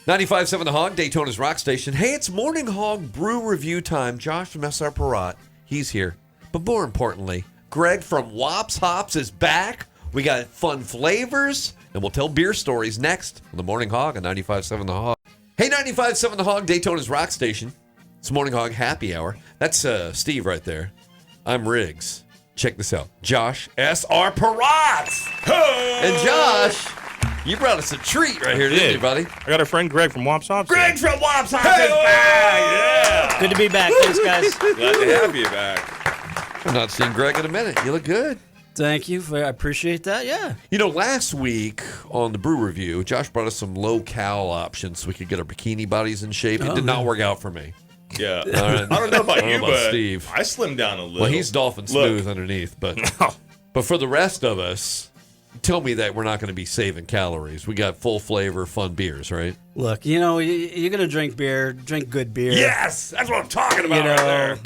95.7 The Hog, Daytona's rock station. Hey, it's Morning Hog Brew Review time. Josh from SR Parat, he's here. But more importantly, Greg from Wops Hops is back. We got fun flavors, and we'll tell beer stories next on the Morning Hog on 95.7 The Hog. Hey, 95.7 The Hog, Daytona's rock station. It's Morning Hog Happy Hour. That's Steve right there. I'm Riggs. Check this out. Josh, SR Parat. And Josh, you brought us a treat right here, didn't you, buddy? I got our friend Greg from Wops Hops. Greg from Wops Hops is back! Yeah. Good to be back. Thanks, guys. Glad to have you back. I've not seen Greg in a minute. You look good. Thank you. I appreciate that. Yeah. You know, last week on the Brew Review, Josh brought us some low-cal options so we could get our bikini bodies in shape. It did not work out for me. Yeah. Right. I don't know about you, but Steve. I slimmed down a little. Well, he's dolphin smooth underneath. But for the rest of us, tell me that we're not going to be saving calories. We got full flavor, fun beers, right? Look, you're going to drink beer, drink good beer. Yes! That's what I'm talking about right there.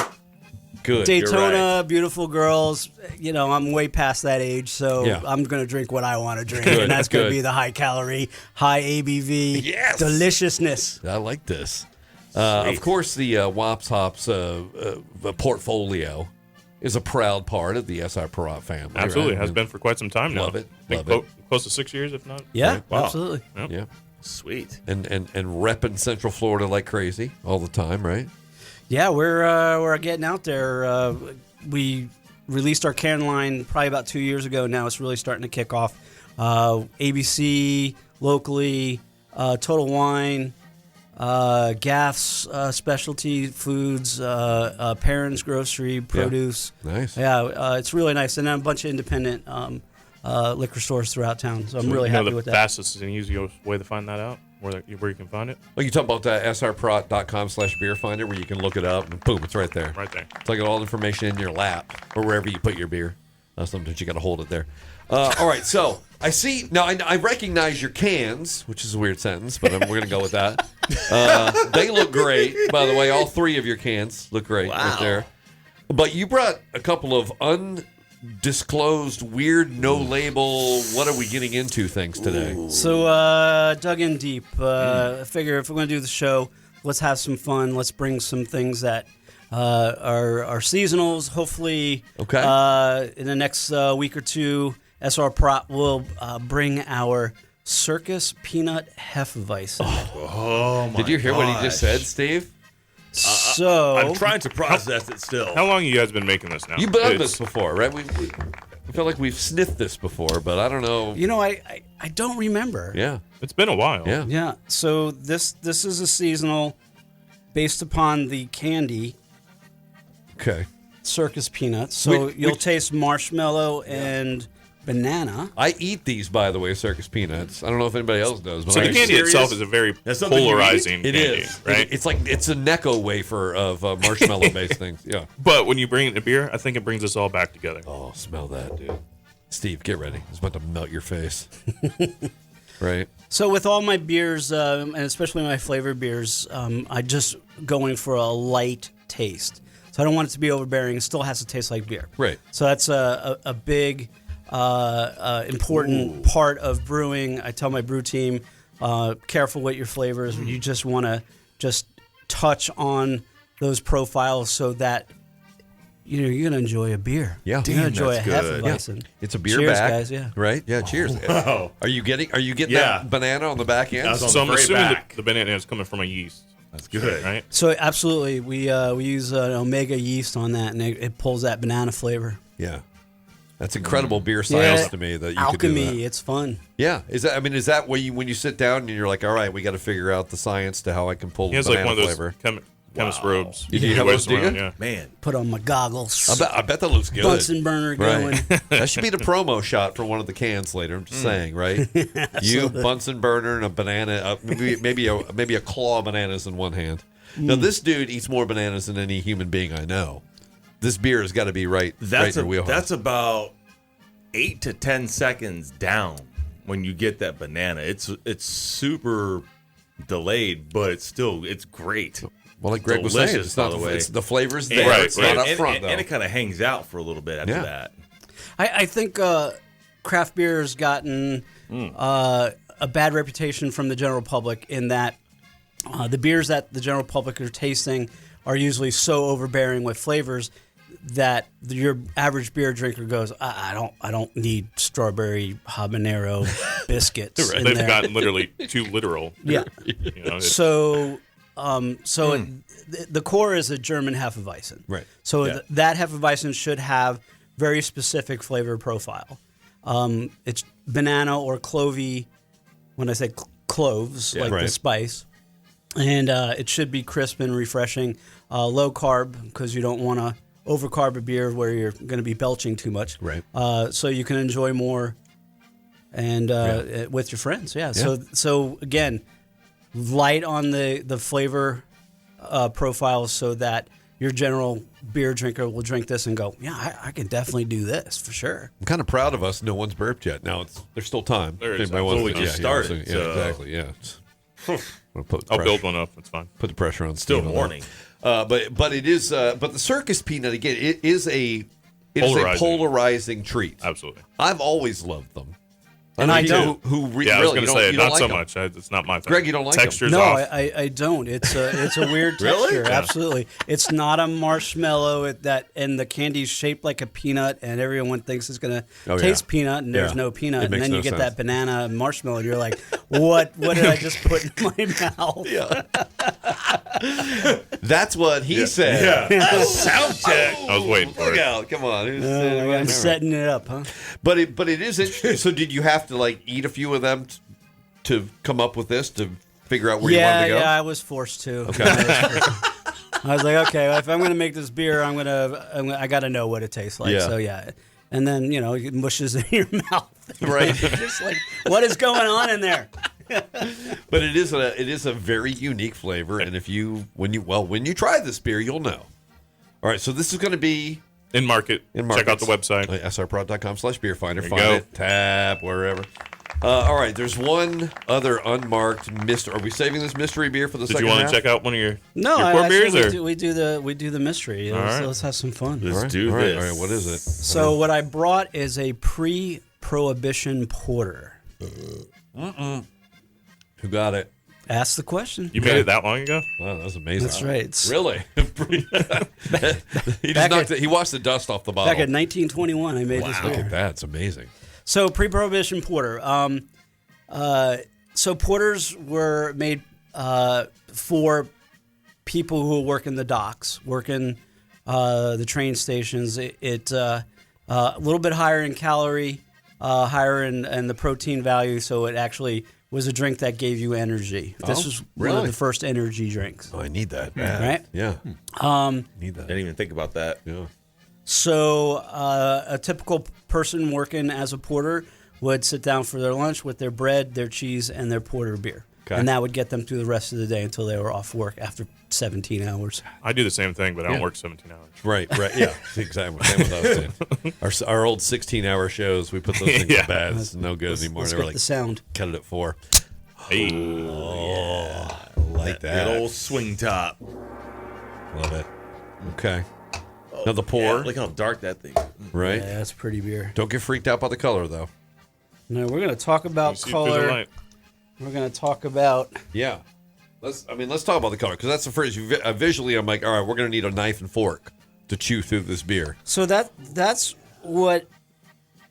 Good. Daytona, right. beautiful girls. I'm way past that age, so I'm going to drink what I want to drink. Good, and that's going to good. be the high calorie, high ABV deliciousness. I like this. Of course, the Wops Hops portfolio is a proud part of the SR Parat family. Absolutely. Right? Has been for quite some time now. Love it. I think Love it. Close to 6 years, if not. Yeah, Right. Wow. absolutely. Yep. Yeah. Sweet. And repping Central Florida like crazy all the time, right? Yeah, we're getting out there. We released our can line probably about 2 years ago. Now it's really starting to kick off. ABC, locally, Total Wine, Gaff's Specialty Foods, Perrin's Grocery, Produce. Yeah. Nice. Yeah, it's really nice. And then a bunch of independent liquor stores throughout town. So I'm really happy with that. The fastest and easiest way to find that out, where you can find it? Oh, you talk about that srparat.com/beer finder where you can look it up and boom, it's right there. Right there. It's like all the information in your lap or wherever you put your beer. Sometimes you got to hold it there. All right, so I see now. I recognize your cans, which is a weird sentence, but we're going to go with that. They look great, by the way. All three of your cans look great right there. But you brought a couple of undisclosed, weird, no-label, what are we getting into things today. Ooh. So dug in deep. I figure if we're going to do the show, let's have some fun. Let's bring some things that are seasonals. Hopefully, in the next week or two, SR Parat will bring our Circus Peanut Hefeweizen. Oh my Did you hear what he just said, Steve? So I'm trying to process it still. How long have you guys been making this now? You've done this before, right? I feel like we've sniffed this before, but I don't know. I don't remember. Yeah. It's been a while. Yeah. Yeah. So this is a seasonal based upon the candy Okay. Circus Peanuts. So you'll taste marshmallow and banana. I eat these, by the way, Circus Peanuts. I don't know if anybody else does. But So the candy itself is a very polarizing It candy, is. right? It's like it's a Necco wafer of marshmallow-based things. Yeah. But when you bring it to beer, I think it brings us all back together. Oh, smell that, dude. Steve, get ready. It's about to melt your face. Right? So with all my beers, and especially my flavored beers, I just going for a light taste. So I don't want it to be overbearing. It still has to taste like beer. Right. So that's a big, important part of brewing. I tell my brew team, careful with your flavors. You just want to just touch on those profiles so that you're going to enjoy a beer. Yeah. You're going to enjoy a good. Hefeweizen. Yeah. It's a beer Cheers, back. guys. Yeah. Right? Yeah, cheers. Wow. Are you getting that banana on the back end? That's on So I'm the very assuming back. the banana is coming from a yeast. That's good. Right? So absolutely, we use an omega yeast on that, and it pulls that banana flavor. Yeah. That's incredible beer science to me that you could do Alchemy, that. it's fun. Yeah. Is that when you sit down and you're like, all right, we got to figure out the science to how I can pull He has banana like one of those flavor. chemist robes. You have those, do you? Yeah. Man. Put on my goggles. I bet that looks good. Bunsen burner going. Right. That should be the promo shot for one of the cans later. I'm just saying, right? You, Bunsen burner, and a banana, maybe a claw of bananas in one hand. Now, this dude eats more bananas than any human being I know. This beer has got to be right in your wheelhouse. That's about 8 to 10 seconds down when you get that banana. It's super delayed, but it's great. Well, like Greg was Delicious, saying, it's not by the way. it's the flavor's there. Right, It's not up and, front, though. and it kind of hangs out for a little bit after that. I think craft beer has gotten a bad reputation from the general public in that The beers that the general public are tasting are usually so overbearing with flavors that your average beer drinker goes, I don't need strawberry habanero biscuits. Right. in They've there. gotten literally too literal. Yeah. You know, So the core is a German Hefeweizen. Right. So Yeah. that Hefeweizen should have very specific flavor profile. It's banana or clovey. When I say cloves, like the Right. spice, and it should be crisp and refreshing. Low carb, because you don't want to overcarb a beer where you're going to be belching too much. Right. So you can enjoy more, and with your friends. Yeah. So again, light on the flavor profile, so that your general beer drinker will drink this and go, yeah, I can definitely do this for sure. I'm kind of proud of us. No one's burped yet. Now there's still time. There is. Anybody wants Well, we to- just yeah, started, Yeah, so- exactly. Yeah. I'll build one up. That's fine. Put the pressure on. Still Steve on that. morning. But it is. But the circus peanut again. It is a Polarizing. polarizing treat. Absolutely. I've always loved them. And I know don't. Who Yeah, I was really going to say you don't not like so them. much. It's not my thing. Greg, you don't like them? Texture's No, off. I don't. It's a weird Really? texture. Yeah. Absolutely. It's not a marshmallow and the candy's shaped like a peanut, and everyone thinks it's going to taste peanut, and there's Yeah. no peanut. It And makes then no you get sense. that banana and marshmallow, and you're like, what did I just put in my mouth? Yeah. That's what he said. Yeah. Sound check. I was waiting for Look it. out! Come on. I'm setting it up, huh? But it is interesting. So did you have to like eat a few of them to come up with this to figure out where you wanted to go? Yeah, I was forced to. Okay. I was like, okay, if I'm going to make this beer, I got to know what it tastes like. Yeah. So yeah. And then, it mushes in your mouth. Right. Just like, what is going on in there? But it is a very unique flavor, and when you try this beer, you'll know. All right, so this is going to be In market. in Check out the markets. website. srprod.com/beerfinder. There you Find go. it, tap, wherever. All right, there's one other unmarked mystery. Are we saving this mystery beer for the Did second you want half? to check out one of your No, core beers? Or? we do the mystery. right. Let's have some fun. Let's do All right, this. all right, what is it? So what I brought is a pre-prohibition porter. Who got it? Ask the question. You made it that long ago? Wow, that was amazing. That's right. It's Really? He Back just at- he washed the dust off the bottle. back in 1921, I made this Look beer. at that. It's amazing. So pre-prohibition porter. So porters were made for people who work in the docks, work in the train stations. It a little bit higher in calorie, higher in the protein value. So it actually was a drink that gave you energy. This was one of really? the first energy drinks. Oh, I need that. Right? Yeah. Need that. Didn't even think about that. Yeah. So a typical person working as a porter would sit down for their lunch with their bread, their cheese, and their porter beer. Okay. And that would get them through the rest of the day until they were off work after 17 hours. I do the same thing, but I don't Yeah. work 17 hours. Right. Yeah. Exactly. Same with us, too. Our old 16-hour shows, we put those things Yeah. to bed. It's no good anymore. Let's They get were like, the sound. cut it at 4. Hey. Like that. That old swing top. Love it. Okay. Now the pour, Yeah, look how dark that thing. right? Yeah, that's pretty beer. Don't get freaked out by the color, though. No, we're going to talk You about see through the color. light. We're going to talk about. Yeah. Let's talk about the color, because that's the first. Visually, I'm like, all right, we're going to need a knife and fork to chew through this beer. So that's what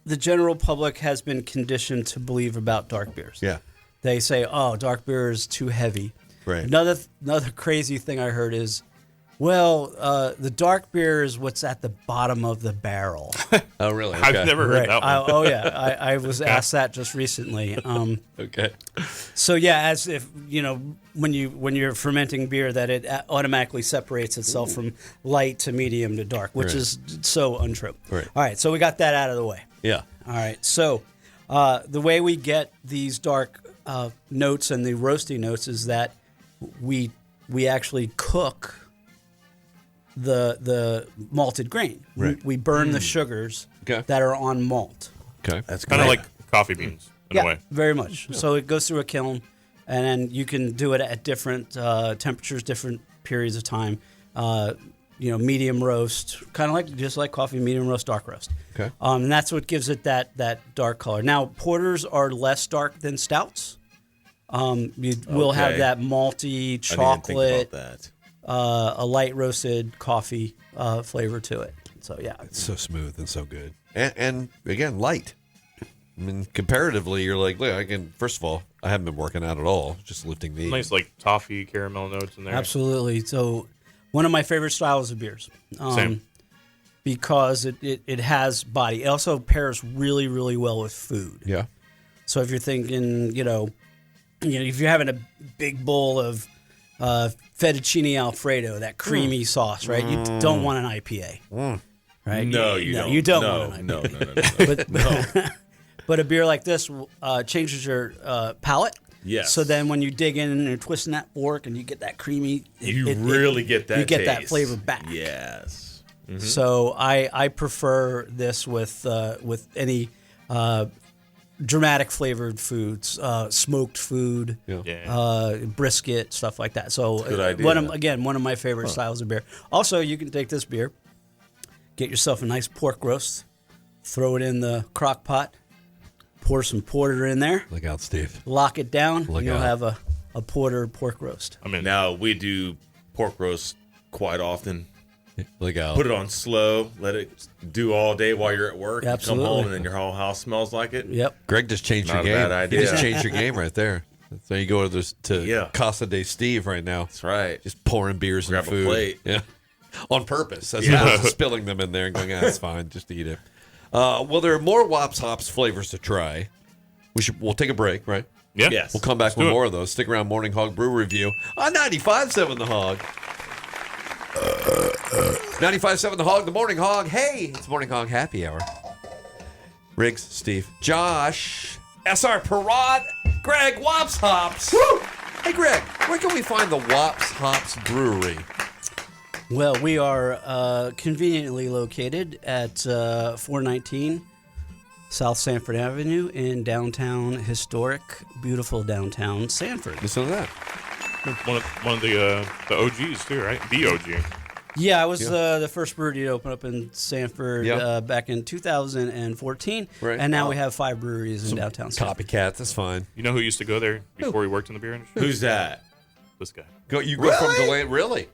the general public has been conditioned to believe about dark beers. Yeah. They say, oh, dark beer is too heavy. Right. Another crazy thing I heard is, well, the dark beer is what's at the bottom of the barrel. Oh, really? Okay. I've never heard that one. Oh, yeah. I was asked that just recently. Okay. So, yeah, as if, when you're fermenting beer, that it automatically separates itself from light to medium to dark, which Right. is so untrue. Right. All right, so we got that out of the way. Yeah. All right, so the way we get these dark notes and the roasty notes is that we actually cook the malted grain. Right. We burn the sugars Okay. that are on malt. Okay. That's Kind of great. like coffee beans in a way. very much. So it goes through a kiln, and then you can do it at different temperatures, different periods of time. Medium roast, kind of just like coffee, medium roast, dark roast. Okay. And that's what gives it that dark color. Now, porters are less dark than stouts. We'll have that malty I didn't chocolate, think about that. a light roasted coffee flavor to it. So yeah, It's so smooth and so good. And again, light. I mean, comparatively, you're like, look, first of all, I haven't been working out at all, just lifting these. Nice like toffee caramel notes in there. absolutely. So one of my favorite styles of beers. Same. Because it has body. It also pairs really, really well with food. Yeah. So if you're thinking, if you're having a big bowl of fettuccine Alfredo, that creamy sauce, right? You don't want an IPA, right? No, you don't. You don't no, want an IPA. No. But a beer like this changes your palate. Yes. So then when you dig in and you're twisting that fork and you get that creamy, You really get that You get that taste. flavor back. Yes. So I prefer this with any dramatic flavored foods, smoked food, Yeah. brisket, stuff like that. So Good idea. one of my favorite styles of beer. Also, you can take this beer, get yourself a nice pork roast, throw it in the crock pot, pour some porter in there, Look out, Steve. lock it down, Look and you'll out. have a porter pork roast. I mean, Now, we do pork roast quite often. Look out. Put it on slow, let it do all day while you're at work. You Absolutely. come home and then your whole house smells like it. Yep. Greg just changed Not your a game. bad idea. He just changed your game right there. So you go to Yeah. Casa de Steve right now. That's right. Just pouring beers Grab and a food. plate. Yeah. On purpose. As Yeah. opposed to spilling them in there and going, it's fine. Just eat it. Well, there are more Wops Hops flavors to try. We'll take a break, right? yeah. Yes. We'll come back Let's with do it. more of those. Stick around, Morning Hog Brew Review on 95.7 The Hog. 95.7 The Hog, the Morning Hog. Hey, it's Morning Hog Happy Hour. Riggs, Steve, Josh, SR Parrot, Greg, Wops Hops. Woo! Hey, Greg, where can we find the Wops Hops Brewery? Well, we are conveniently located at 419 South Sanford Avenue in downtown, historic, beautiful downtown Sanford. Listen to that. One of the OGs too, right? The OG. Yeah, I was the first brewery to open up in Sanford Yeah. back in 2014, Right. and now Wow. we have 5 breweries in downtown Sanford. Copycats, that's fine. You know who used to go there before he worked in the beer industry? Who's that? This guy. You go from Really? Deland, really?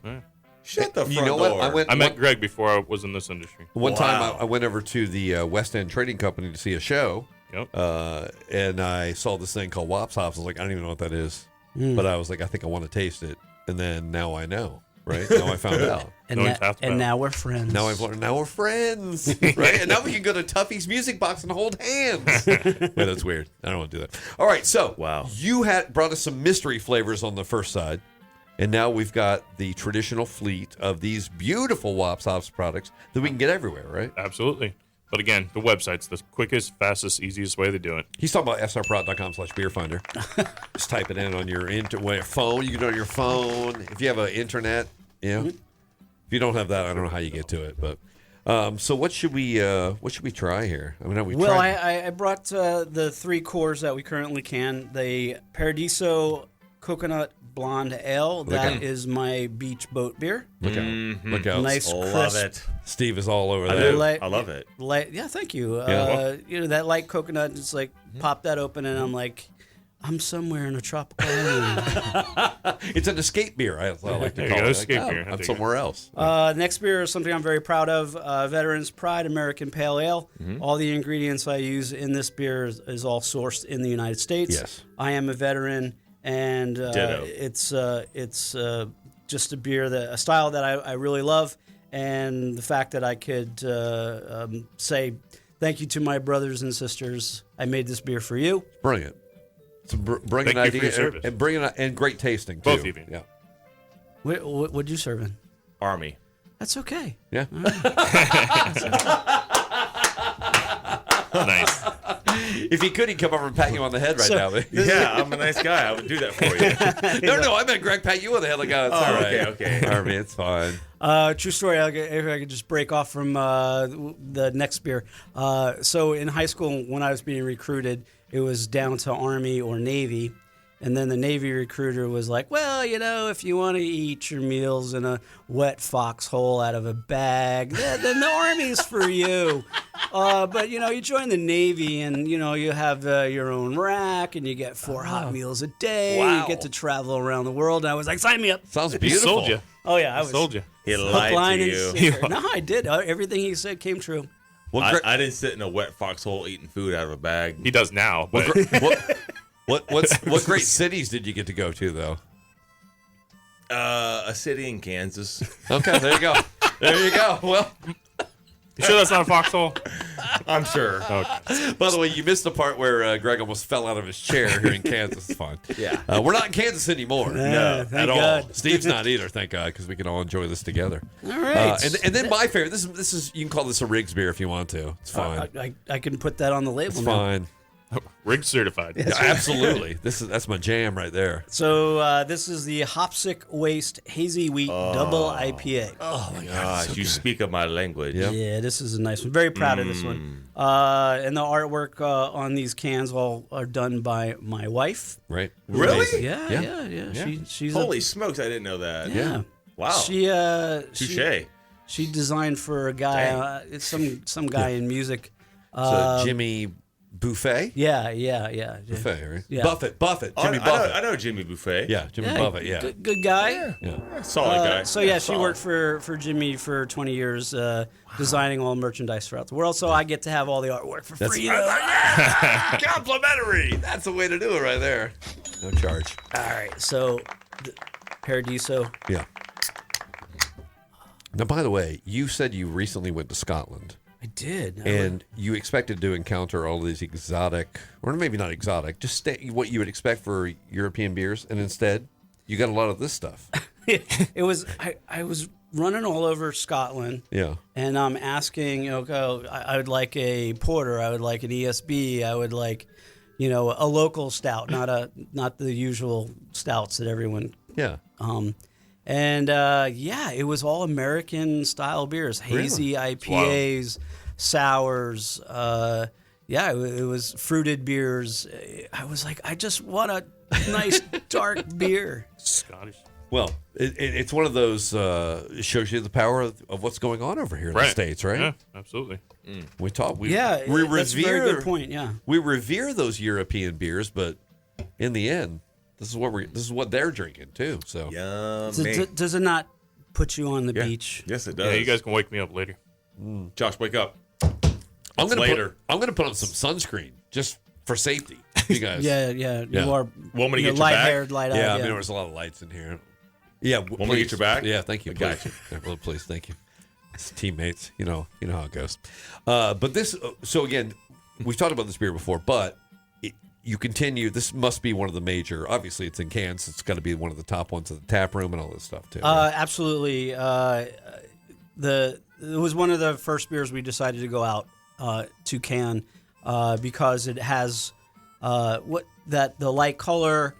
Shut the front You know what? door. I met Greg before I was in this industry. One time Wow. I went over to the West End Trading Company to see a show, Yep. and I saw this thing called Wops Hops. I was like, I don't even know what that is, but I was like, I think I want to taste it, and then now I know, right? Now I found out. And, No one's half bad. now we're friends. Now I've learned. Now we're friends, right? And now we can go to Tuffy's Music Box and hold hands. Wait, that's weird. I don't want to do that. All right, so Wow. you had brought us some mystery flavors on the first side, and now we've got the traditional fleet of these beautiful Wops Hops products that we can get everywhere, right? Absolutely. But again, the website's the quickest, fastest, easiest way to do it. He's talking about srprod.com/beerfinder. Just type it in on your phone. You can do it on your phone. If you have an internet, yeah. If you don't have that, I don't know how you get to it. But so what should we try here? I mean, Well, I brought the 3 cores that we currently can. The Paradiso Coconut Blonde Ale. That is my beach boat beer. look out! Look out! Nice, Love crisp. it. Steve is all over I that. do. Light- I love it. Light, yeah, thank you. Yeah. That light coconut, just like pop that open, and I'm like, I'm somewhere in a tropical island. It's an escape beer. I like to There you call go, it. escape Like, beer. I'm There you somewhere else. Next beer is something I'm very proud of. Veterans Pride American Pale Ale. All the ingredients I use in this beer is all sourced in the United States. Yes. I am a veteran, and Ditto. it's just a style that I really love, and the fact that I could say thank you to my brothers and sisters. I made this beer for you. Brilliant. It's a brilliant Thank you for idea your service. and brilliant and great tasting too. Both of you. Yeah. What'd you serve in? Army. That's okay. Yeah. Nice. If he could, he'd come over and pat you on the head right now. Yeah, I'm a nice guy. I would do that for you. No, I meant Greg pat you on the head like, it's all right. okay. Army, it's fine. True story. If I could just break off from the next beer. So in high school, when I was being recruited, it was down to Army or Navy. And then the Navy recruiter was like, well, if you want to eat your meals in a wet foxhole out of a bag, then the Army's for you. But you join the Navy, and you have your own rack, and you get 4 hot meals a day. Wow. You get to travel around the world. And I was like, sign me up. Sounds He beautiful. sold you. Oh yeah, I was Sold you. He hook, lied line, to and you. sinker. No, I did. Everything he said came true. What, I didn't sit in a wet foxhole eating food out of a bag. He does now, but what great cities did you get to go to though? A city in Kansas. Okay, there you go. There you go. Well, you sure that's not a foxhole? I'm sure. Okay. by the way, you missed the part where Greg almost fell out of his chair here in Kansas. It's fine. Yeah. We're not in Kansas anymore. No, thank at all. God. Steve's not either, thank God, because we can all enjoy this together. All right. And then my favorite. This is you can call this a Riggs beer if you want to. It's fine. I can put that on the label It's now. fine. Rig certified. Yeah, absolutely. That's my jam right there. So this is the Hopsick Waste Hazy Wheat Double IPA. Oh my Gosh, you speak of my language. Yeah. Yeah, this is a nice one. Very proud of this one. And the artwork on these cans all are done by my wife. Right. Really? Amazing. Yeah. She's Holy smokes, I didn't know that. yeah. Wow. She Touche. she designed for a guy. Dang. It's some guy in music. So Jimmy Buffet. Yeah. Buffet, right? Yeah. Buffett. Oh, Jimmy Buffett. I know Jimmy Buffet. Yeah, Jimmy Buffett. Yeah. Good guy. Yeah. Solid guy. So yeah, she Solid. worked for Jimmy for 20 years, designing all merchandise throughout the world. So I get to have all the artwork for free. Complimentary. That's the way to do it right there. No charge. All right, so Paradiso. Yeah. Now, by the way, you said you recently went to Scotland. I did. And you expected to encounter all these exotic, or maybe not exotic, just what you would expect for European beers, and instead, you got a lot of this stuff. It was I was running all over Scotland. Yeah. And I'm asking, I would like a porter, I would like an ESB, I would like, a local stout, not the usual stouts that everyone. Yeah. It was all American style beers, hazy IPAs, sours. It was fruited beers. I was like, I just want a nice dark beer. Scottish. Well, it's one of those, it shows you the power of what's going on over here in the States, right? Yeah, absolutely. We talk. We That's a very good point. Yeah. We revere those European beers, but in the end, this is what they're drinking too. So Yummy. Does it not put you on the beach? Yes, it does. Yeah, you guys can wake me up later. Josh, wake up. I'm later. gonna put on some sunscreen just for safety. You guys. Yeah. You are. Want me to get your light back? haired, light eyed. Yeah, I mean, there's a lot of lights in here. Yeah, Want me to get your back? Yeah, thank you. I got Please. Yeah, well, please, thank you. It's teammates, you know how it goes. But this, so again, we've talked about this beer before, but you continue. This must be one of the major. Obviously, it's in cans. It's got to be one of the top ones at the tap room and all this stuff too. Right? Absolutely. It was one of the first beers we decided to go out to can because it has the light color.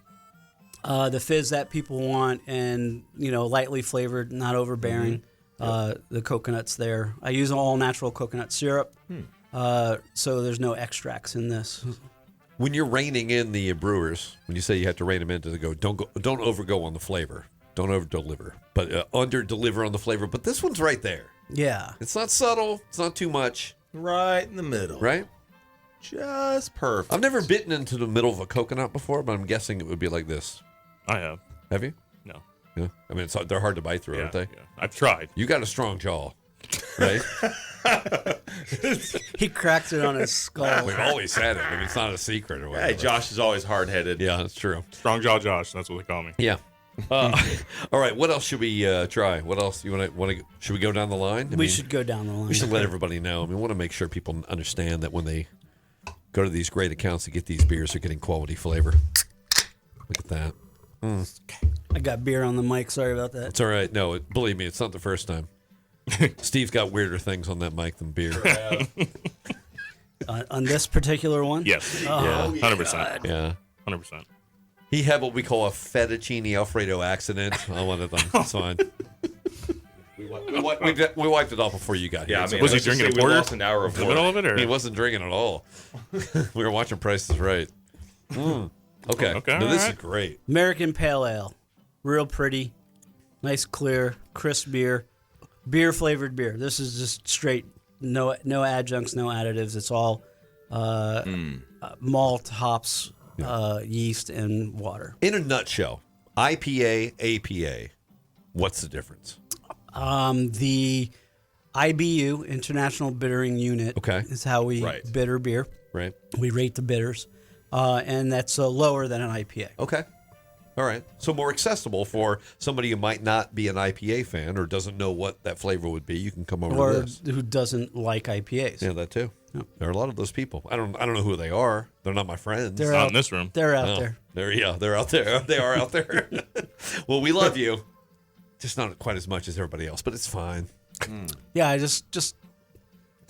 The fizz that people want, and lightly flavored, not overbearing. The coconuts there. I use all natural coconut syrup, so there's no extracts in this. When you're reining in the brewers, when you say you have to rein them in to don't overgo on the flavor, don't over deliver, but under deliver on the flavor. But this one's right there. Yeah, It's not subtle. It's not too much. Right in the middle. Right. Just perfect. I've never bitten into the middle of a coconut before, but I'm guessing it would be like this. I have. Have you? No. Yeah. I mean, they're hard to bite through, Yeah, aren't they? yeah. I've tried. You got a strong jaw, right? he cracked it on his skull. We've always had it. I mean, it's not a secret or whatever. Hey, Josh is always hard-headed. Yeah, that's true. Strong Jaw Josh. That's what they call me. Yeah. All right. What else should we try? What else you want to? Should we go down the line? We should go down the line. We should let everybody know. I mean, we want to make sure people understand that when they go to these great accounts to get these beers, they're getting quality flavor. Look at that. I got beer on the mic. Sorry about that. It's all right. No, believe me, it's not the first time. Steve's got weirder things on that mic than beer. On this particular one? Yes. Yeah. 100%. Yeah. 100%. He had what we call a fettuccine Alfredo accident on one of them. It's fine. We wiped it off before you got here. Yeah, I mean, Was he let's just drinking say a porter? We lost an hour of In the work. middle of it, or? He wasn't drinking at all. We were watching Price is Right. Okay. Okay, No, this all is right. great. American Pale Ale. Real pretty. Nice, clear, crisp beer. Beer flavored beer. This is just straight no adjuncts, no additives. It's all malt, hops, yeast, and water. In a nutshell, IPA, APA, what's the difference? The IBU, International Bittering Unit, Okay. is how we bitter beer. Right. We rate the bitters, and that's lower than an IPA. Okay. All right. So more accessible for somebody who might not be an IPA fan or doesn't know what that flavor would be. You can come over Or to this. who doesn't like IPAs. Yeah, that too. There are a lot of those people. I don't know who they are. They're not my friends. They're Not out in this room. They're out there. They're out there. They are out there. Well, we love you. Just not quite as much as everybody else, but it's fine. Yeah, just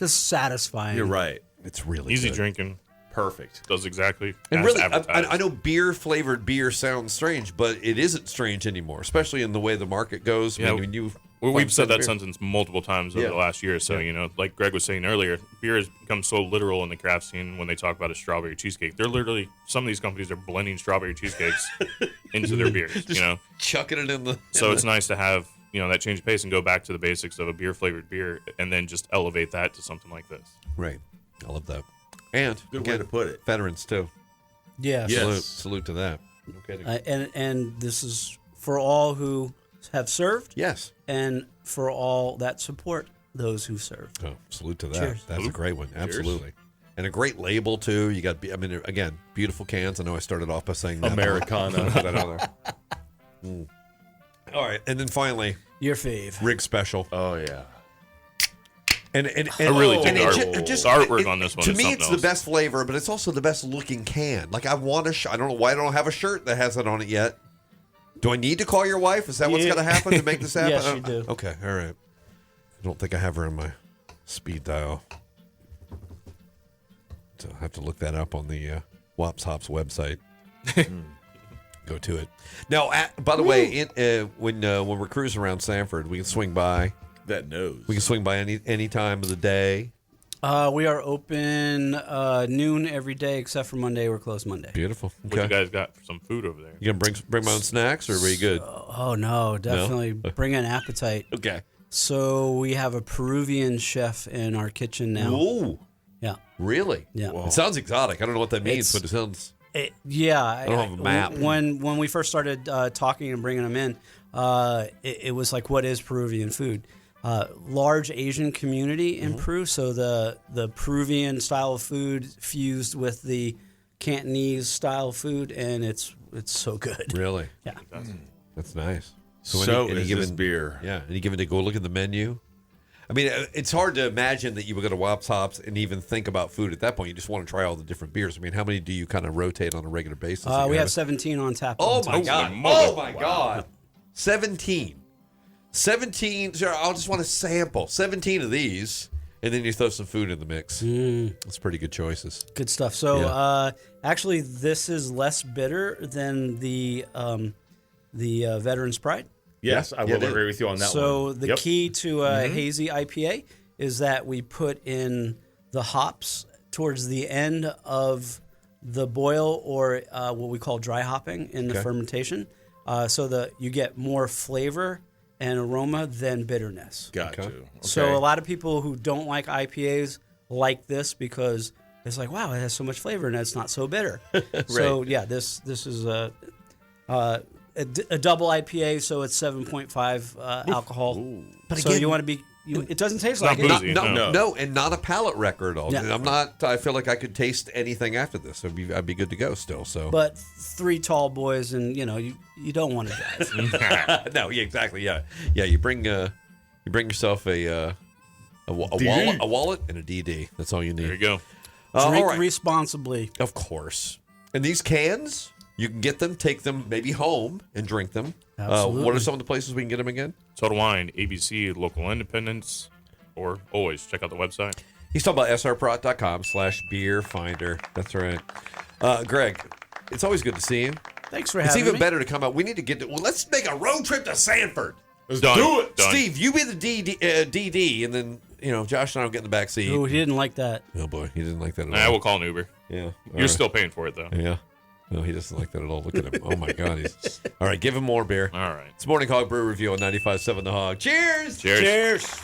satisfying. You're right. It's really Easy good. drinking. Perfect. Does exactly And as really, advertised. I know beer-flavored beer sounds strange, but it isn't strange anymore, especially in the way the market goes. Yeah, when you We've said that beer. sentence multiple times over Yeah. the last year or so. Like Greg was saying earlier, beer has become so literal in the craft scene when they talk about a strawberry cheesecake. They're literally, some of these companies are blending strawberry cheesecakes into their beers, chucking it in the. So it's nice to have, that change of pace and go back to the basics of a beer-flavored beer and then just elevate that to something like this. Right. I love that. And Good way to put it. veterans too. Yes. Yes. Salute to that. No kidding. And this is for all who have served Yes. and for all that support those who served. Oh, salute to that. Cheers. That's a great one. Absolutely. And a great label too. You got, again, beautiful cans. I know I started off by saying that. Americana. Put that on there. All right, and then finally, Your fave. Rig Special. Oh, yeah. And I really dig and the it the artwork on this one To is me, something it's else. the best flavor, but it's also the best looking can. Like I want I don't know why I don't have a shirt that has it on it yet. Do I need to call your wife? Is that what's Yeah. going to happen to make this happen? Yes, you do. Okay, all right. I don't think I have her on my speed dial. So I have to look that up on the Wops Hops website. Go to it. Now, by the way, when we're cruising around Sanford, we can swing by. That nose. We can swing by any time of the day. We are open noon every day except for Monday. We're closed Monday. Beautiful. What you guys got for some food over there? You gonna bring my own snacks, or are we good? Oh, no. Definitely bring an appetite. Okay. So we have a Peruvian chef in our kitchen now. Ooh, Yeah. really? Yeah. It sounds exotic. I don't know what that means, It's- but it sounds. I don't have a map. When we first started talking and bringing them in, it was like, what is Peruvian food? Large Asian community in Peru, so the Peruvian style of food fused with the Cantonese style of food, and it's so good. Really? Yeah. That's nice. So any is this beer. Yeah, any given to go look at the menu. I mean, it's hard to imagine that you would go to Wops Hops and even think about food at that point. You just want to try all the different beers. I mean, how many do you kind of rotate on a regular basis? We have 17 on tap. Oh all the my time. god! Oh my god! 17. 17. Sure, I'll just want to sample 17 of these, and then you throw some food in the mix. That's pretty good choices. Good stuff. So Yeah. actually, this is less bitter than the Veterans Pride. Yes, I will agree with you on that one. So the Yep. key to a hazy IPA is that we put in the hops towards the end of the boil, or what we call dry hopping in the fermentation, so that you get more flavor and aroma than bitterness. Got Okay. you. Okay. So a lot of people who don't like IPAs like this because it's like, wow, it has so much flavor and it's not so bitter. So yeah, this is a double IPA, so it's 7.5 alcohol. But So again- you want to be. It doesn't taste not like it. boozy. No, and not a palate record. Yeah. I'm not. I feel like I could taste anything after this. I'd be good to go still. So, But three tall boys, and you don't want to drive. no, yeah, exactly, yeah. You bring yourself a wallet and a DD. That's all you need. There you go. All Drink right. responsibly. Of course. And these cans, you can get them, take them maybe home and drink them. What Absolutely. are some of the places we can get them again? Total Wine, ABC, local independents, or always check out the website. He's talking about srprot.com/beer finder. That's right. Greg, it's always good to see you. Thanks for It's having even me. better to come out. We need to get to. Well, let's make a road trip to Sanford. Let's Done. do it. Done. Steve, you be the DD, and then Josh and I will get in the back seat. Oh, he didn't like that. Oh boy, he didn't like that at I all. will call an Uber. Yeah, You're still paying for it, though. Yeah. No, he doesn't like that at all. Look at him. Oh my God. All right, give him more beer. All right. It's Morning Hog Brew Review on 95.7 The Hog. Cheers. Cheers. Cheers.